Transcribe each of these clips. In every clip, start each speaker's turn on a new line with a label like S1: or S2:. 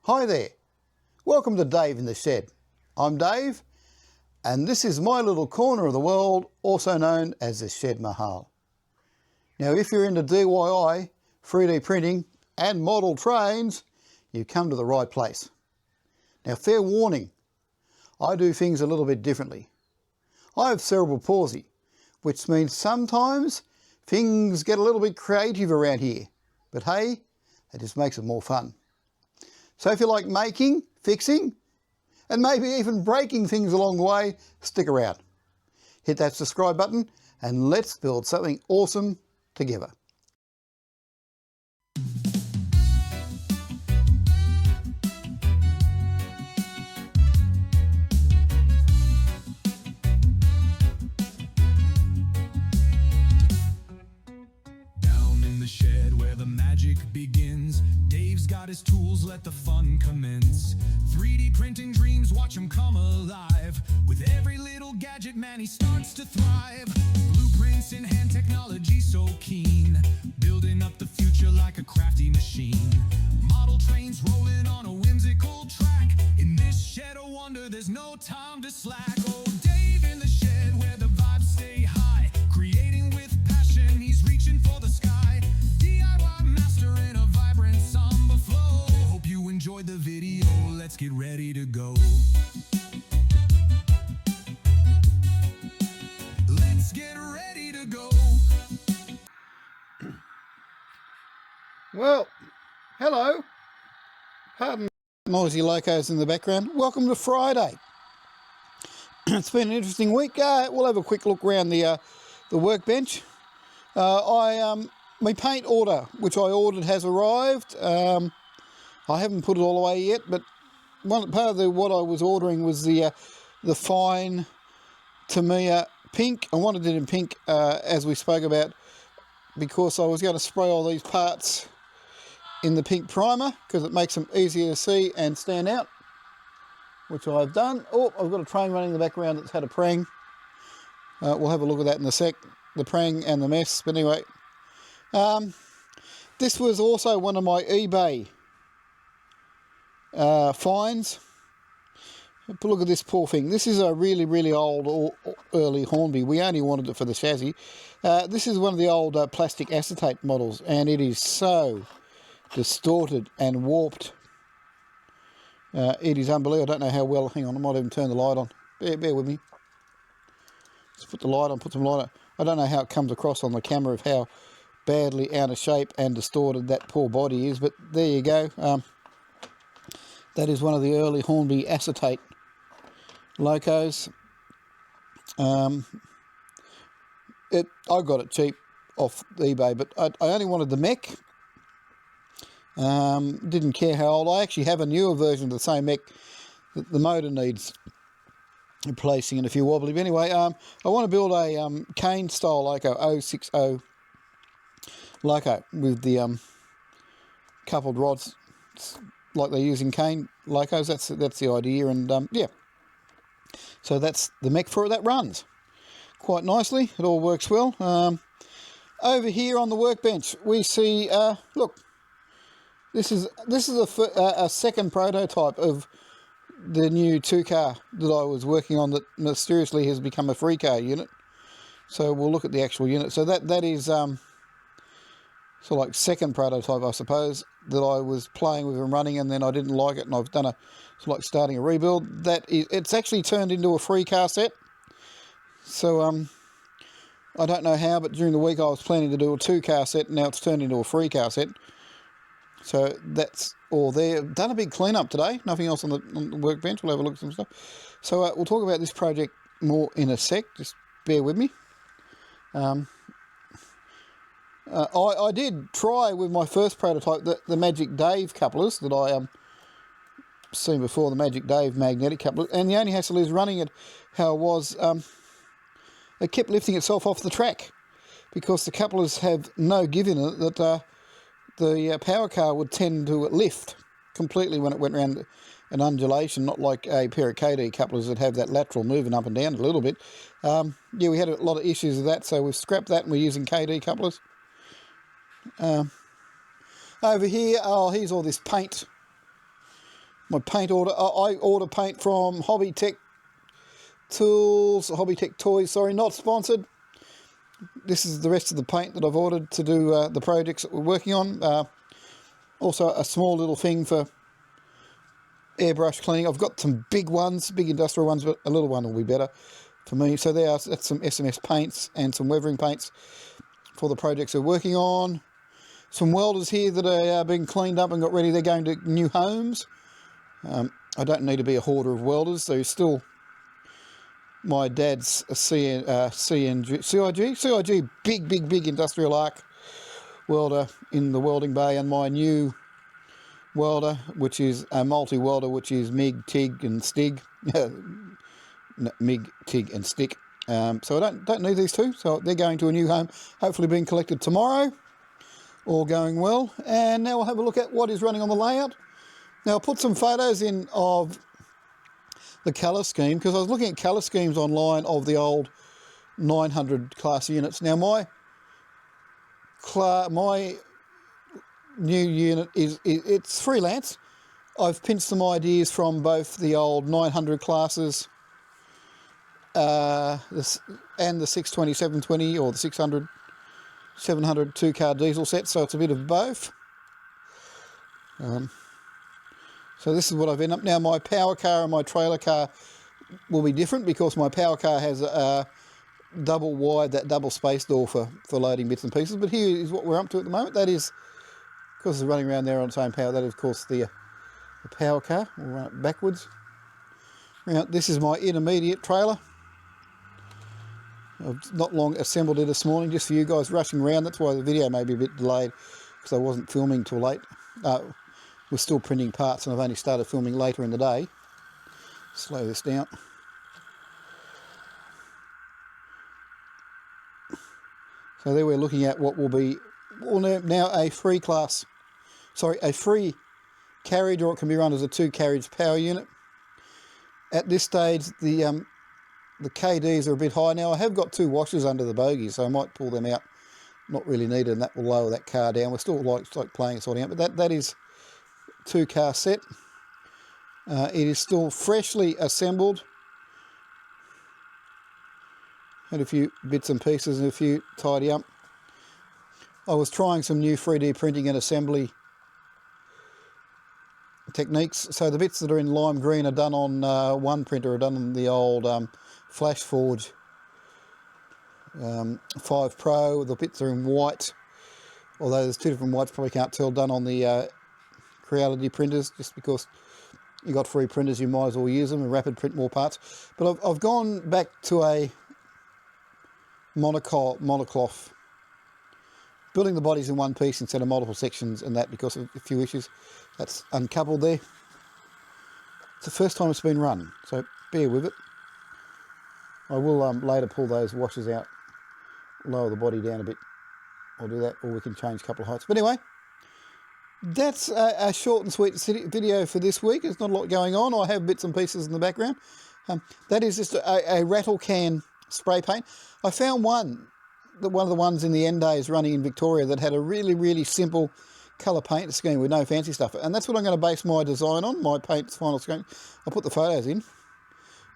S1: Hi there, welcome to Dave in the Shed. I'm Dave and this is my little corner of the world, also known as the Shed Mahal. Now if you're into DIY, 3D printing and model trains, you've come to the right place. Now fair warning, I do things a little bit differently. I have cerebral palsy, which means sometimes things get a little bit creative around here, but hey, it just makes it more fun. So if you like making, fixing, and maybe even breaking things along the way, stick around. Hit that subscribe button and let's build something awesome together.
S2: Down in the shed where the magic begins, Dave's got his tools, let the fun commence. 3D printing dreams, watch him come alive. With every little gadget, man, he starts to thrive. Blueprints in hand, technology so keen, building up the future like a crafty machine. Model trains rolling on a whimsical track. In this shed of wonder, there's no time to slack. Oh, Dave in the shed where the vibes stay high. Creating with passion, he's reaching for the sky. DIY master in a vibrant samba flow. Hope you enjoyed the video, let's get ready to go. Let's get ready to go.
S1: Well, hello. Pardon noisy locos in the background. Welcome to Friday. It's been an interesting week. We'll have a quick look around the workbench. My paint order, which I ordered, has arrived. I haven't put it all away yet, but part of what I was ordering was the fine Tamiya pink. I wanted it in pink, as we spoke about, because I was going to spray all these parts in the pink primer because it makes them easier to see and stand out, which I've done. Oh, I've got a train running in the background that's had a prang. We'll have a look at that in a sec, the prang and the mess. But anyway, this was also one of my eBay finds. But look at this poor thing. This is a really, really old, early Hornby. We only wanted it for the chassis. This is one of the old plastic acetate models, and it is so distorted and warped. It is unbelievable. I don't know how well. Hang on, I might even turn the light on. Bear with me. Let's put the light on, put some light on. I don't know how it comes across on the camera of how badly out of shape and distorted that poor body is, but there you go. That is one of the early Hornby acetate locos. I got it cheap off eBay, but I only wanted the mech. Didn't care how old. I actually have a newer version of the same mech that the motor needs replacing and a few wobbly. But anyway, I want to build a Kane style loco, 060 loco with the coupled rods like they use in Kane locos. That's the idea, and yeah. So that's the mech for it. That runs quite nicely. It all works well. Over here on the workbench, we see. Look, this is a second prototype of the new 2-car that I was working on that mysteriously has become a 3-car unit. So we'll look at the actual unit. So that is sort of like second prototype, I suppose, that I was playing with and running, and then I didn't like it, and I've done it's like starting a rebuild. It's actually turned into a 3-car set. So I don't know how, but during the week I was planning to do a 2-car set, and now it's turned into a 3-car set. So that's all there. Done a big clean-up today. Nothing else on the workbench. We'll have a look at some stuff. So we'll talk about this project more in a sec. Just bear with me. I did try with my first prototype the Magic Dave couplers that I seen before, the Magic Dave magnetic couplers, and the only hassle is running it how it was. It kept lifting itself off the track because the couplers have no give in it that the power car would tend to lift completely when it went around an undulation, not like a pair of KD couplers that have that lateral moving up and down a little bit. Yeah, we had a lot of issues with that, so we've scrapped that and we're using KD couplers. Over here, oh, here's all this paint my paint order. I order paint from Hobby Tech Toys, sorry, not sponsored. This is the rest of the paint that I've ordered to do the projects that we're working on. Also a small little thing for airbrush cleaning. I've got some big ones, big industrial ones, but a little one will be better for me. So that's some SMS paints and some weathering paints for the projects we're working on. Some welders here that are being cleaned up and got ready. They're going to new homes. I don't need to be a hoarder of welders. There's still my dad's CIG, big industrial arc welder in the welding bay, and my new welder, which is a multi-welder, which is MIG, TIG and STIG. MIG, TIG and stick. So I don't need these two. So they're going to a new home, hopefully being collected tomorrow. All going well. And now we'll have a look at what is running on the layout. Now I'll put some photos in of the colour scheme, because I was looking at colour schemes online of the old 900 class units. Now my new unit it's freelance. I've pinched some ideas from both the old 900 classes and the 620, 720 or the 600, 700 two-car diesel set, so it's a bit of both. So this is what I've ended up. Now my power car and my trailer car will be different, because my power car has a double wide, that double space door for loading bits and pieces. But here is what we're up to at the moment. That is, because it's running around there on its own power, that is of course the power car. We'll run it backwards. Now this is my intermediate trailer. I've not long assembled it this morning, just for you guys rushing around. That's why the video may be a bit delayed, because I wasn't filming till late. We're still printing parts, and I've only started filming later in the day. Slow this down. So there we're looking at what will be now a free carriage, or it can be run as a 2-carriage power unit. At this stage, the KDs are a bit high. Now I have got 2 washers under the bogie, so I might pull them out. Not really needed, and that will lower that car down. We're still like playing sorting out, but that is 2-car set. It is still freshly assembled. Had a few bits and pieces and a few tidy up. I was trying some new 3D printing and assembly techniques. So the bits that are in lime green are done on one printer, are done on the old Flashforge 5 Pro. The bits are in white, although there's 2 different whites, probably can't tell, done on the Creality printers, just because you got free printers, you might as well use them and rapid print more parts. But I've gone back to a monocloth, building the bodies in one piece instead of multiple sections, and that because of a few issues. That's uncoupled there. It's the first time it's been run, so bear with it. I will later pull those washers out, lower the body down a bit. I'll do that, or we can change a couple of heights. But anyway, that's a short and sweet video for this week. There's not a lot going on. I have bits and pieces in the background. That is just a rattle can spray paint. I found one of the ones in the end days running in Victoria that had a really, really simple colour paint scheme with no fancy stuff. And that's what I'm going to base my design on, my paint's final scheme. I'll put the photos in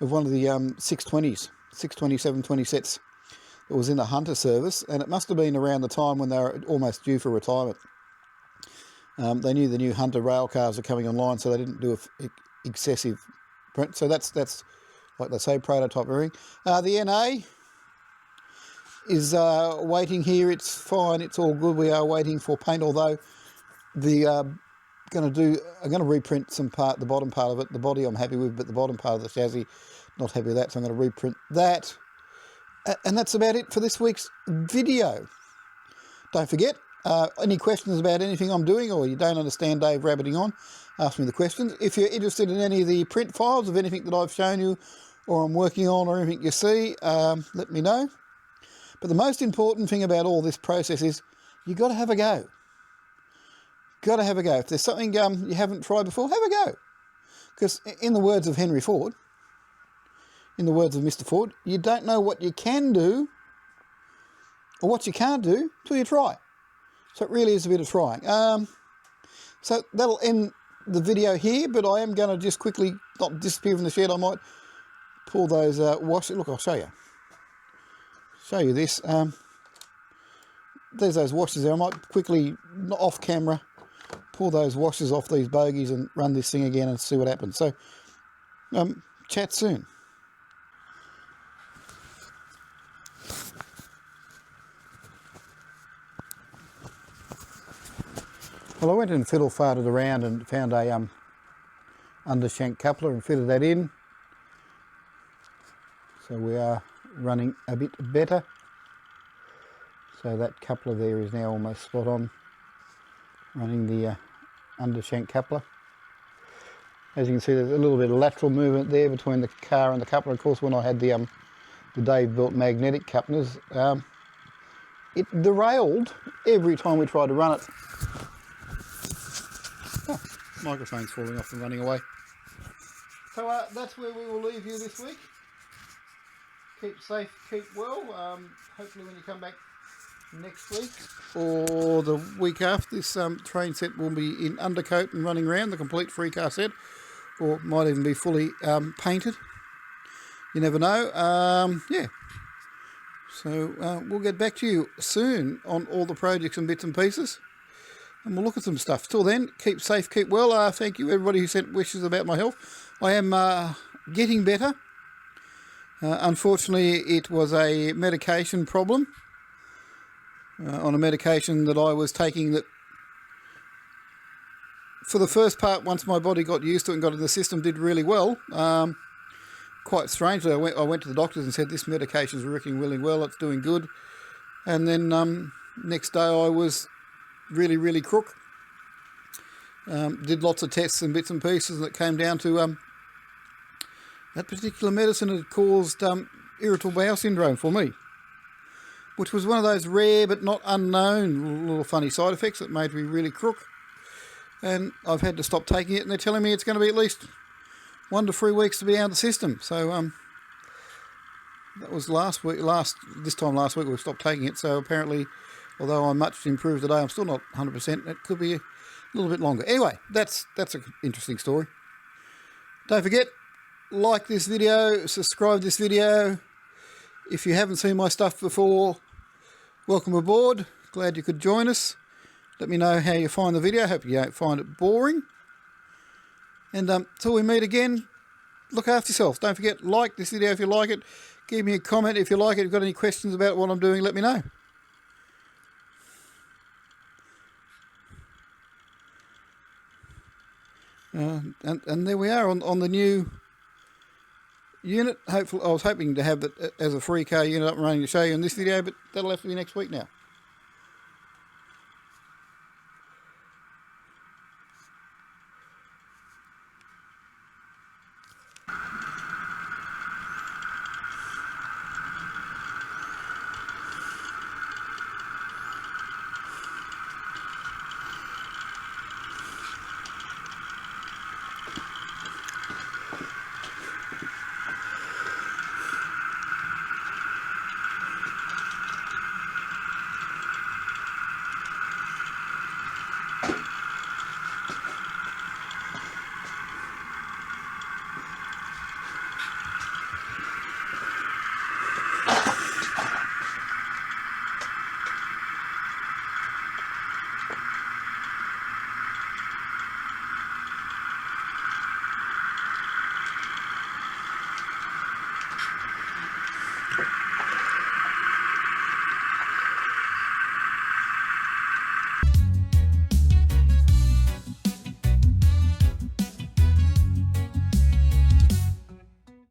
S1: of one of the 620s, 620, 720 sets that was in the Hunter service. And it must have been around the time when they were almost due for retirement. They knew the new Hunter rail cars were coming online, so they didn't do excessive print. So that's like they say, prototype ring. The NA is waiting here. It's fine. It's all good. We are waiting for paint, although I'm going to reprint the bottom part of it. The body I'm happy with, but the bottom part of the chassis, not happy with that. So I'm going to reprint that. And that's about it for this week's video. Don't forget, any questions about anything I'm doing, or you don't understand Dave rabbiting on, ask me the questions. If you're interested in any of the print files of anything that I've shown you, or I'm working on, or anything you see, let me know. But the most important thing about all this process is you've got to have a go. Got to have a go. If there's something you haven't tried before, have a go. Because in the words of Henry Ford, in the words of Mr. Ford, you don't know what you can do or what you can't do till you try. So it really is a bit of trying. So that'll end the video the video here, but I am going to just quickly not disappear from the shed. I might pull those washers. Look, I'll show you. Show you this. There's those washers there. I might quickly, off camera, pull those washers off these bogies and run this thing again and see what happens. So, chat soon. Well, I went and fiddle-farted around and found a undershank coupler and fitted that in. So we are running a bit better. So that coupler there is now almost spot on, running the undershank coupler. As you can see, there's a little bit of lateral movement there between the car and the coupler. Of course, when I had the Dave built magnetic couplers, it derailed every time we tried to run it. Oh, microphone's falling off and running away. So that's where we will leave you this week. Keep safe, keep well. Hopefully when you come back next week or the week after, this train set will be in undercoat and running around, the complete free car set, or might even be fully painted. You never know. Yeah. So we'll get back to you soon on all the projects and bits and pieces, and we'll look at some stuff. Till then, keep safe, keep well. Thank you everybody who sent wishes about my health. I am getting better. Unfortunately, it was a medication problem. On a medication that I was taking that, for the first part, once my body got used to it and got in the system, did really well. Quite strangely, I went to the doctors and said, this medication is working really well, it's doing good. And then next day I was really, really crook. Did lots of tests and bits and pieces, and it came down to that particular medicine had caused irritable bowel syndrome for me, which was one of those rare but not unknown little funny side effects that made me really crook. And I've had to stop taking it, and they're telling me it's going to be at least 1 to 3 weeks to be out of the system. So that was this time last week we stopped taking it. So apparently, although I'm much improved today, I'm still not 100%. It could be a little bit longer. Anyway, that's an interesting story. Don't forget, like this video, subscribe this video. If you haven't seen my stuff before, welcome aboard. Glad you could join us. Let me know how you find the video. Hope you don't find it boring. And till we meet again, look after yourself. Don't forget, like this video if you like it. Give me a comment if you like it. If you've got any questions about what I'm doing, let me know. And there we are on the new unit. Hopefully, I was hoping to have it as a free car unit up and running to show you in this video, but that'll have to be next week now.